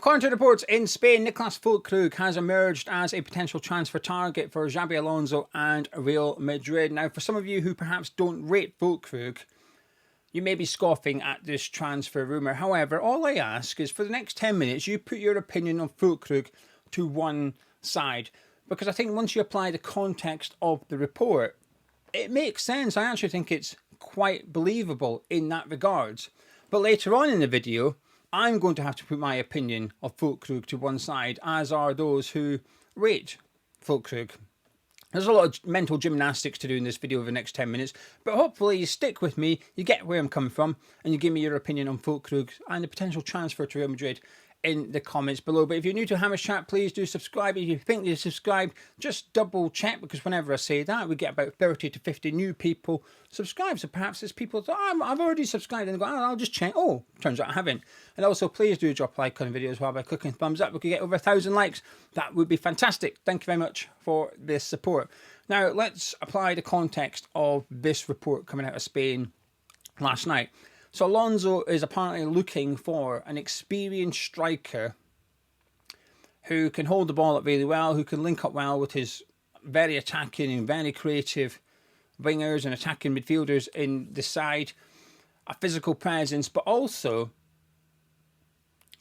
According to reports in Spain, Niclas Füllkrug has emerged as a potential transfer target for Xabi Alonso and Real Madrid. Now, for some of you who perhaps don't rate Füllkrug, you may be scoffing at this transfer rumour. However, all I ask is for the next 10 minutes, you put your opinion on Füllkrug to one side. Because I think once you apply the context of the report, it makes sense. I actually think it's quite believable in that regards. But later on in the video, I'm going to have to put my opinion of Füllkrug to one side, as are those who rate Füllkrug. There's a lot of mental gymnastics to do in this video over the next 10 minutes, but hopefully you stick with me, you get where I'm coming from, and you give me your opinion on Füllkrug and the potential transfer to Real Madrid in the comments below. But if you're new to Hammer's Chat, please do subscribe. If you think you subscribe, just double check, because whenever I say that, we get about 30 to 50 new people subscribe. So perhaps there's people that, I've already subscribed, and they go, I'll just check. Oh, turns out I haven't. And also, please do drop a like on the video as well by clicking thumbs up. We could get over 1,000 likes. That would be fantastic. Thank you very much for this support. Now, let's apply the context of this report coming out of Spain last night. So Alonso is apparently looking for an experienced striker who can hold the ball up really well, who can link up well with his very attacking and very creative wingers and attacking midfielders in the side, a physical presence, but also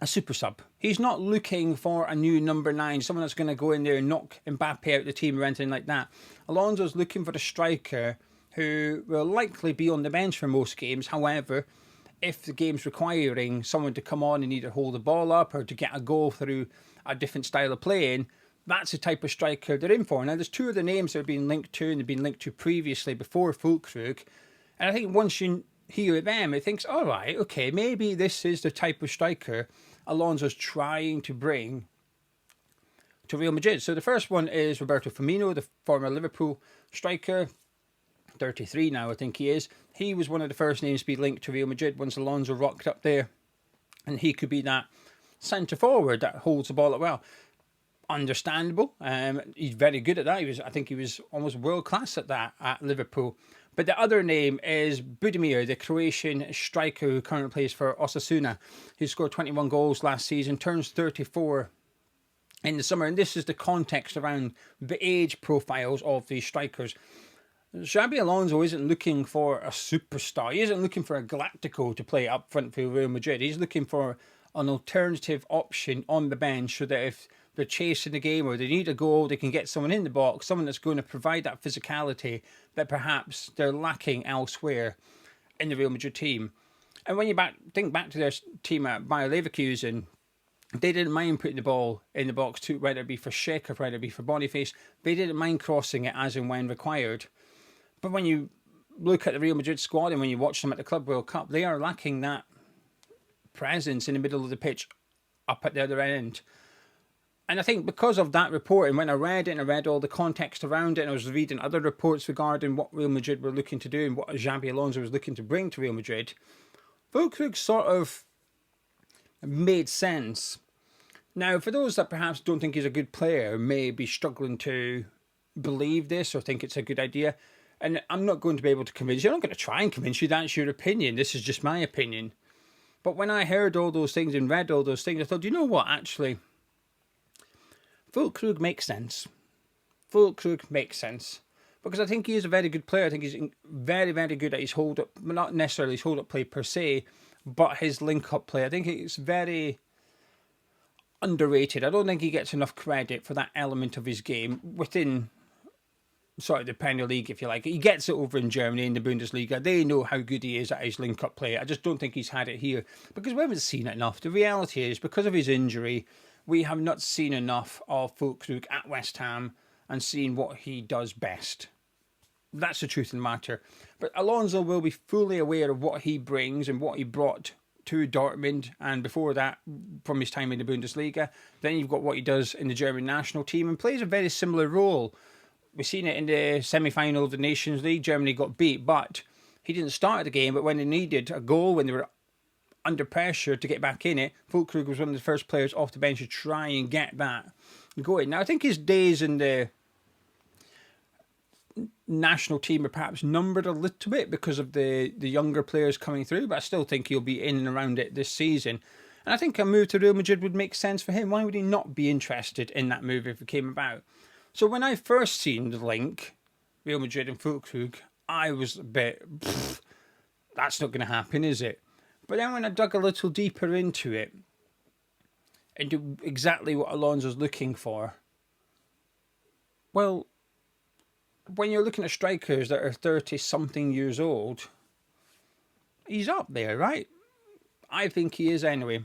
a super sub. He's not looking for a new number 9, someone that's going to go in there and knock Mbappé out the team or anything like that. Alonso's looking for a striker who will likely be on the bench for most games. However, if the game's requiring someone to come on and either hold the ball up or to get a goal through a different style of playing, that's the type of striker they're in for. Now, there's two of the names that have been linked to and have been linked to previously before Füllkrug. And I think once you hear them, it thinks, all right, okay, maybe this is the type of striker Alonso's trying to bring to Real Madrid. So the first one is Roberto Firmino, the former Liverpool striker. 33 now, I think he is. He was one of the first names to be linked to Real Madrid once Alonso rocked up there. And he could be that centre forward that holds the ball up well. Understandable. He's very good at that. I think he was almost world class at that at Liverpool. But the other name is Budimir, the Croatian striker who currently plays for Osasuna. He scored 21 goals last season, turns 34 in the summer. And this is the context around the age profiles of these strikers. Xabi Alonso isn't looking for a superstar. He isn't looking for a Galactico to play up front for Real Madrid. He's looking for an alternative option on the bench so that if they're chasing the game or they need a goal, they can get someone in the box, someone that's going to provide that physicality that perhaps they're lacking elsewhere in the Real Madrid team. And when you think back to their team at Bayer Leverkusen, they didn't mind putting the ball in the box too, whether it be for Schick or whether it be for Boniface. They didn't mind crossing it as and when required. But when you look at the Real Madrid squad and when you watch them at the Club World Cup, they are lacking that presence in the middle of the pitch up at the other end. And I think because of that report, and when I read it and I read all the context around it, and I was reading other reports regarding what Real Madrid were looking to do and what Xabi Alonso was looking to bring to Real Madrid, Füllkrug sort of made sense. Now, for those that perhaps don't think he's a good player, may be struggling to believe this or think it's a good idea, and I'm not going to be able to convince you. I'm not going to try and convince you. That's your opinion. This is just my opinion. But when I heard all those things and read all those things, I thought, you know what, actually, Füllkrug makes sense. Füllkrug makes sense. Because I think he is a very good player. I think he's very, very good at his hold-up, not necessarily his hold-up play per se, but his link-up play. I think it's very underrated. I don't think he gets enough credit for that element of his game within sort of the Premier League, if you like. He gets it over in Germany, in the Bundesliga. They know how good he is at his link-up play. I just don't think he's had it here because we haven't seen it enough. The reality is, because of his injury, we have not seen enough of Füllkrug at West Ham and seen what he does best. That's the truth of the matter. But Alonso will be fully aware of what he brings and what he brought to Dortmund, and before that, from his time in the Bundesliga. Then you've got what he does in the German national team and plays a very similar role. We've seen it in the semi-final of the Nations League. Germany got beat, but he didn't start the game. But when they needed a goal, when they were under pressure to get back in it, Füllkrug was one of the first players off the bench to try and get that going. Now, I think his days in the national team are perhaps numbered a little bit because of the younger players coming through, but I still think he'll be in and around it this season. And I think a move to Real Madrid would make sense for him. Why would he not be interested in that move if it came about? So when I first seen the link, Real Madrid and Füllkrug, I was a bit, that's not going to happen, is it? But then when I dug a little deeper into it, into exactly what Alonso's looking for, well, when you're looking at strikers that are 30-something years old, he's up there, right? I think he is anyway.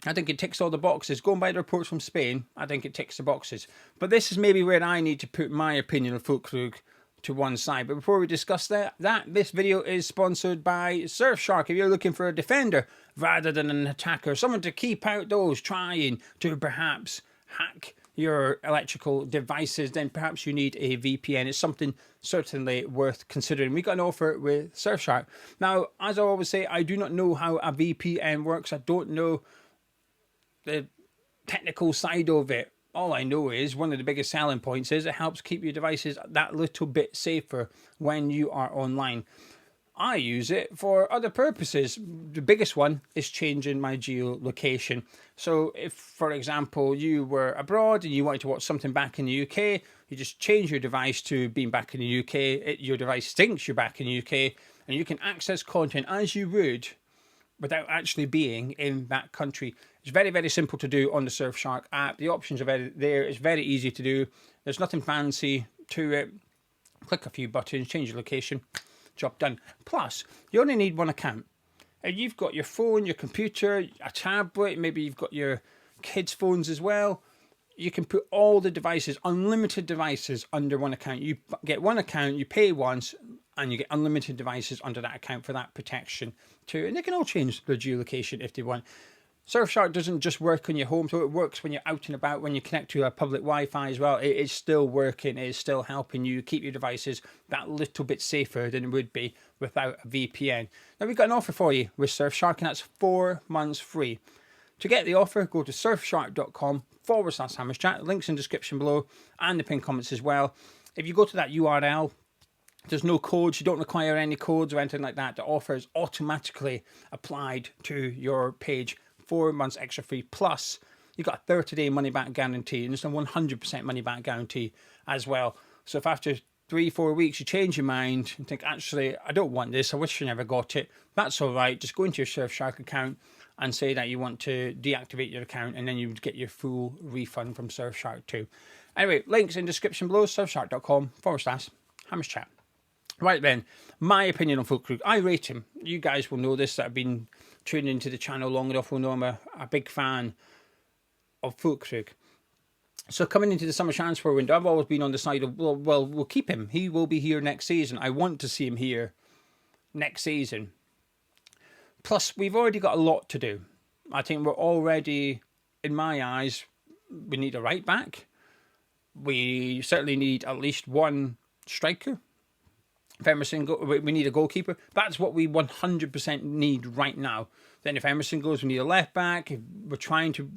I think it ticks all the boxes. Going by the reports from Spain, I think it ticks the boxes. But this is maybe where I need to put my opinion of Füllkrug to one side. But before we discuss that, this video is sponsored by Surfshark. If you're looking for a defender rather than an attacker, someone to keep out those trying to perhaps hack your electrical devices, then perhaps you need a VPN. It's something certainly worth considering. We got an offer with Surfshark. Now, as I always say, I do not know how a VPN works. I don't know the technical side of it. All I know is one of the biggest selling points is it helps keep your devices that little bit safer when you are online. I use it for other purposes. The biggest one is changing my geolocation. So if, for example, you were abroad and you wanted to watch something back in the UK, you just change your device to being back in the UK. Your device thinks you're back in the UK, and you can access content as you would without actually being in that country. It's very, very simple to do on the Surfshark app. The options are there. It's very easy to do. There's nothing fancy to it. Click a few buttons, change your location, job done. Plus, you only need one account. And you've got your phone, your computer, a tablet, maybe you've got your kids' phones as well. You can put all the devices, unlimited devices, under one account. You get one account, you pay once, and you get unlimited devices under that account for that protection too. And they can all change their geolocation if they want. Surfshark doesn't just work on your home, so it works when you're out and about, when you connect to a public Wi-Fi as well. It is still working, it is still helping you keep your devices that little bit safer than it would be without a VPN. Now, we've got an offer for you with Surfshark, and that's 4 months free. To get the offer, go to surfshark.com/HammersChat. Links in the description below and the pinned comments as well. If you go to that URL, there's no codes. You don't require any codes or anything like that. The offer is automatically applied to your page. 4 months extra free, plus you got a 30-day money-back guarantee, and it's a 100% money-back guarantee as well. So if after 3-4 weeks you change your mind and think, actually, I don't want this, I wish I never got it, that's all right. Just go into your Surfshark account and say that you want to deactivate your account, and then you would get your full refund from Surfshark too. Anyway, links in the description below, surfshark.com/HammersChat. Right then, my opinion on Füllkrug. I rate him. You guys will know this, that have been tuning into the channel long enough will know I'm a big fan of Füllkrug. So coming into the summer transfer window, I've always been on the side of, well, we'll keep him. He will be here next season. I want to see him here next season. Plus, we've already got a lot to do. I think we're already, in my eyes, we need a right back. We certainly need at least one striker. If Emerson we need a goalkeeper. That's what we 100% need right now. Then if Emerson goes, we need a left back. If we're trying to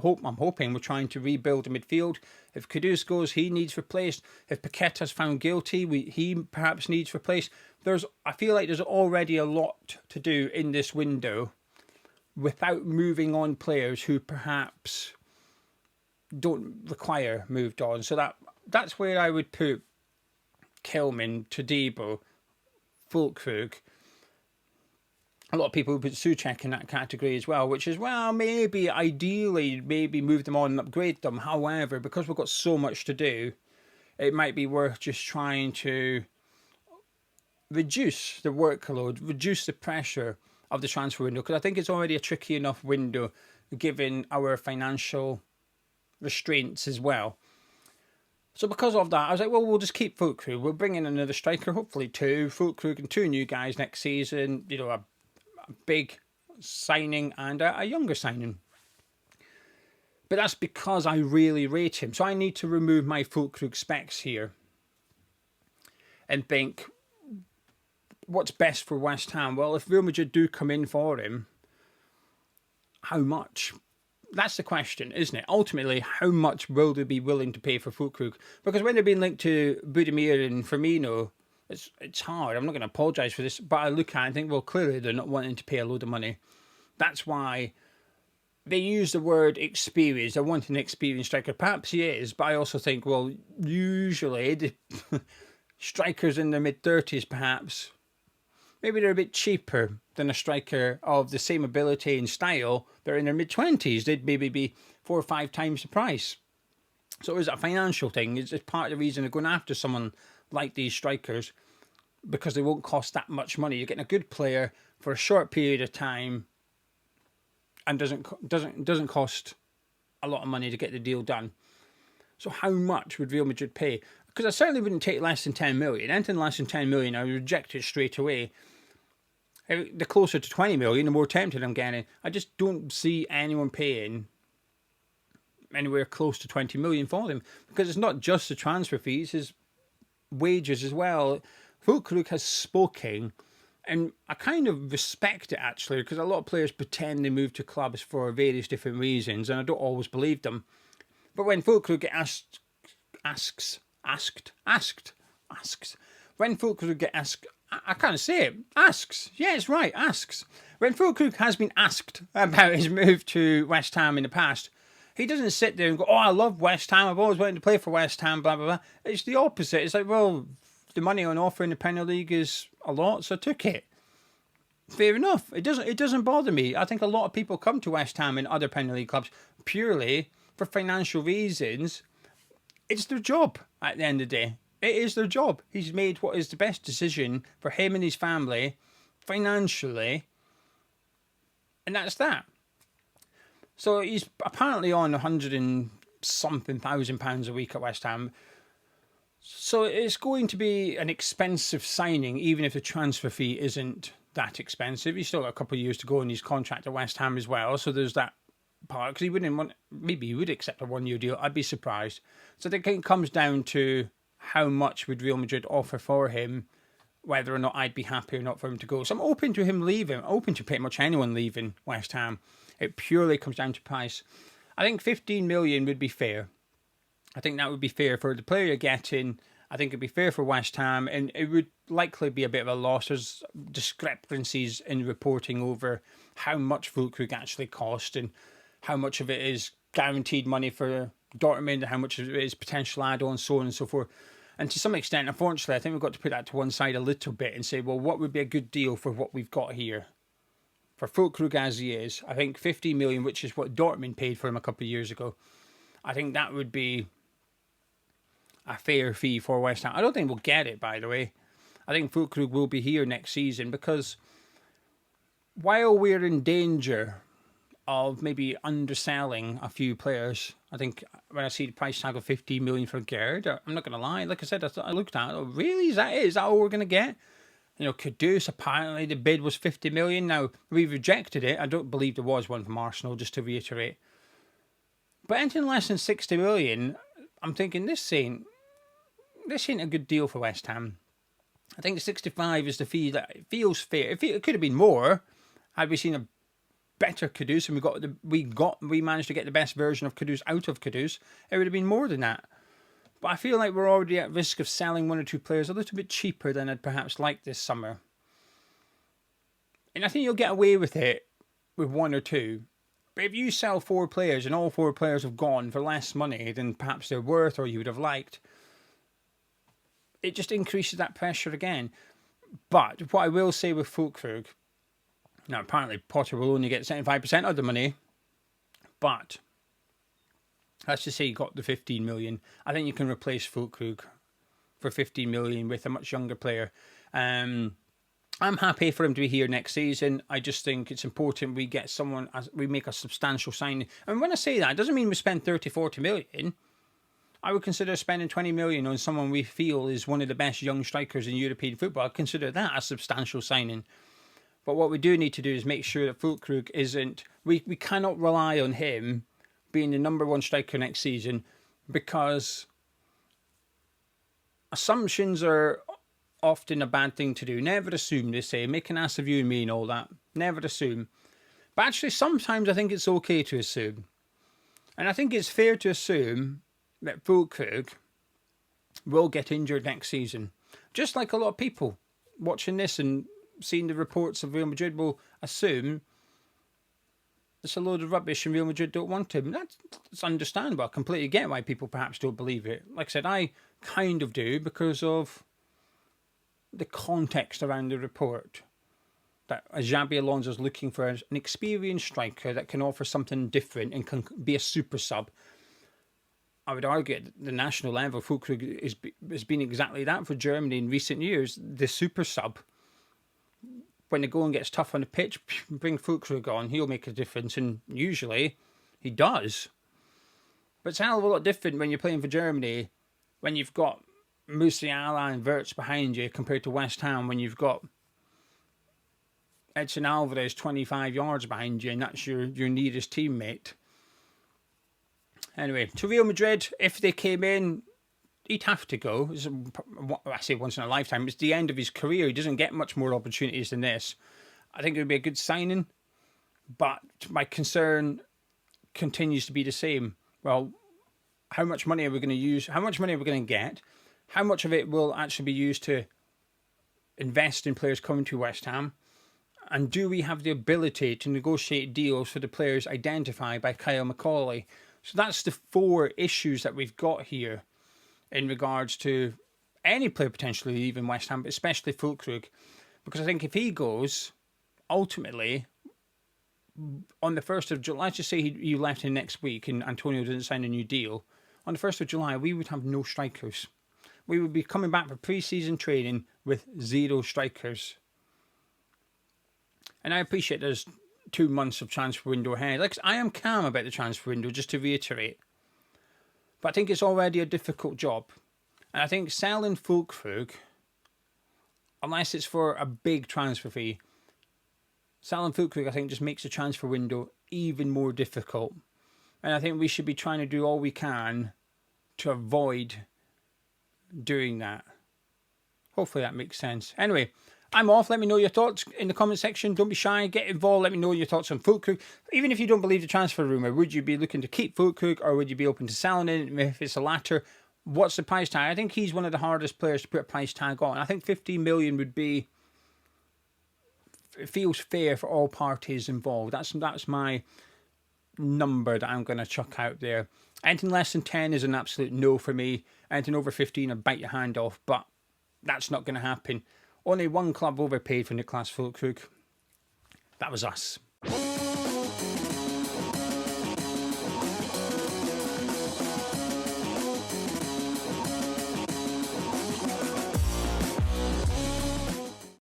I'm hoping we're trying to rebuild the midfield. If Kudus goes, he needs replaced. If Paqueta's found guilty, he perhaps needs replaced. I feel like there's already a lot to do in this window without moving on players who perhaps don't require moved on. So that's where I would put Kylian, Todibo, Füllkrug. A lot of people put Souček in that category as well, which is, well, maybe ideally, maybe move them on and upgrade them. However, because we've got so much to do, it might be worth just trying to reduce the workload, reduce the pressure of the transfer window, because I think it's already a tricky enough window given our financial restraints as well. So because of that, I was like, well, we'll just keep Füllkrug. We'll bring in another striker, hopefully 2. Füllkrug and 2 new guys next season. You know, a big signing and a younger signing. But that's because I really rate him. So I need to remove my Füllkrug specs here and think, what's best for West Ham? Well, if Real Madrid do come in for him, how much? That's the question, isn't it? Ultimately, how much will they be willing to pay for Füllkrug? Because when they're being linked to Budimir and Firmino, it's hard. I'm not going to apologise for this, but I look at it and think, well, clearly they're not wanting to pay a load of money. That's why they use the word experience. I want an experienced striker. Perhaps he is, but I also think, well, usually the strikers in their mid-30s, perhaps, maybe they're a bit cheaper than a striker of the same ability and style. They're in their mid-20s. They'd maybe be 4 or 5 times the price. So is it a financial thing? It's part of the reason they're going after someone like these strikers, because they won't cost that much money. You're getting a good player for a short period of time, and doesn't cost a lot of money to get the deal done. So how much would Real Madrid pay? Because I certainly wouldn't take less than 10 million. Anything less than 10 million, I would reject it straight away. The closer to 20 million, the more tempted I'm getting. I just don't see anyone paying anywhere close to 20 million for them, because it's not just the transfer fees, his wages as well. Füllkrug has spoken, and I kind of respect it actually, because a lot of players pretend they move to clubs for various different reasons, and I don't always believe them. But when Füllkrug gets when Füllkrug gets asked, I can't say it, asks, yeah, it's right, asks. When Füllkrug has been asked about his move to West Ham in the past, he doesn't sit there and go, oh, I love West Ham, I've always wanted to play for West Ham, blah, blah, blah. It's the opposite. It's like, well, the money on offer in the Premier League is a lot, so I took it. Fair enough. It doesn't bother me. I think a lot of people come to West Ham and other Premier League clubs purely for financial reasons. It's their job at the end of the day. It is their job. He's made what is the best decision for him and his family financially, and that's that. So he's apparently on 100 and something £1,000 a week at West Ham. So it's going to be an expensive signing, even if the transfer fee isn't that expensive. He's still got a couple of years to go in his contract at West Ham as well. So there's that part, because he wouldn't want, maybe he would accept a 1-year deal. I'd be surprised. So I think it comes down to how much would Real Madrid offer for him, whether or not I'd be happy or not for him to go. So I'm open to him leaving. I'm open to pretty much anyone leaving West Ham. It purely comes down to price. I think 15 million would be fair. I think that would be fair for the player you're getting. I think it'd be fair for West Ham, and it would likely be a bit of a loss. There's discrepancies in reporting over how much Füllkrug actually cost, and how much of it is guaranteed money for Dortmund, and how much of it is potential add-ons, so on and so forth. And to some extent, unfortunately, I think we've got to put that to one side a little bit and say, well, what would be a good deal for what we've got here? For Füllkrug as he is, I think 50 million, which is what Dortmund paid for him a couple of years ago, I think that would be a fair fee for West Ham. I don't think we'll get it, by the way. I think Füllkrug will be here next season, because while we're in danger of maybe underselling a few players, I think when I see the price tag of 15 million for Gerd, I'm not going to lie, like I said, I looked at it, oh, really? Is that all we're going to get? You know, Kudus, apparently the bid was 50 million. Now, we rejected it. I don't believe there was one from Arsenal, just to reiterate. But anything less than 60 million, I'm thinking this ain't a good deal for West Ham. I think 65 is the fee that feels fair. It could have been more had we seen a better Kudus, and we managed to get the best version of Kudus out of Kudus. It would have been more than that. But I feel like we're already at risk of selling one or two players a little bit cheaper than I'd perhaps like this summer. And I think you'll get away with it with one or two. But if you sell 4 players and all 4 players have gone for less money than perhaps they're worth or you would have liked, it just increases that pressure again. But what I will say with Füllkrug, now apparently Potter will only get 75% of the money, but let's just say you got the 15 million. I think you can replace Füllkrug for 15 million with a much younger player. I'm happy for him to be here next season. I just think it's important we get someone, we make a substantial signing. And when I say that, it doesn't mean we spend 30, 40 million. I would consider spending 20 million on someone we feel is one of the best young strikers in European football. I'd consider that a substantial signing. But what we do need to do is make sure that Füllkrug isn't, we cannot rely on him being the number 1 striker next season, because assumptions are often a bad thing to do. Never assume, they say. Make an ass of you and me and all that. Never assume. But actually, sometimes I think it's okay to assume. And I think it's fair to assume that Füllkrug will get injured next season. Just like a lot of people watching this and seeing the reports of Real Madrid will assume it's a load of rubbish and Real Madrid don't want him. That's understandable. I completely get why people perhaps don't believe it. Like I said, I kind of do because of the context around the report. That Xabi Alonso is looking for an experienced striker that can offer something different and can be a super sub. I would argue at the national level, Füllkrug has been exactly that for Germany in recent years. The super sub. When the going gets tough on the pitch, bring Füllkrug on, he'll make a difference, and usually he does. But it's a hell of a lot different when you're playing for Germany, when you've got Musiala and Wirtz behind you, compared to West Ham, when you've got Edson Alvarez 25 yards behind you, and that's your nearest teammate. Anyway, to Real Madrid, if they came in, he'd have to go. I say once in a lifetime. It's the end of his career. He doesn't get much more opportunities than this. I think it would be a good signing, but my concern continues to be the same. Well, how much money are we going to use? How much money are we going to get? How much of it will actually be used to invest in players coming to West Ham? And do we have the ability to negotiate deals for the players identified by Kyle McCauley? So that's the 4 issues that we've got here in regards to any player potentially leaving West Ham, but especially Füllkrug. Because I think if he goes, ultimately, on the 1st of July, let's just say he left in next week and Antonio didn't sign a new deal, on the 1st of July, we would have no strikers. We would be coming back for pre-season training with 0 strikers. And I appreciate there's 2 months of transfer window ahead. Like, I am calm about the transfer window, just to reiterate. But I think it's already a difficult job. And I think selling Füllkrug, unless it's for a big transfer fee, selling Füllkrug, I think, just makes the transfer window even more difficult. And I think we should be trying to do all we can to avoid doing that. Hopefully that makes sense. Anyway, I'm off. Let me know your thoughts in the comment section. Don't be shy. Get involved. Let me know your thoughts on Füllkrug. Even if you don't believe the transfer rumour, would you be looking to keep Füllkrug or would you be open to selling it? If it's the latter, what's the price tag? I think he's one of the hardest players to put a price tag on. I think 15 million would be... It feels fair for all parties involved. That's my number that I'm going to chuck out there. Anything less than 10 is an absolute no for me. Anything over 15, I'll bite your hand off. But that's not going to happen. Only one club overpaid for Niclas Füllkrug. That was us.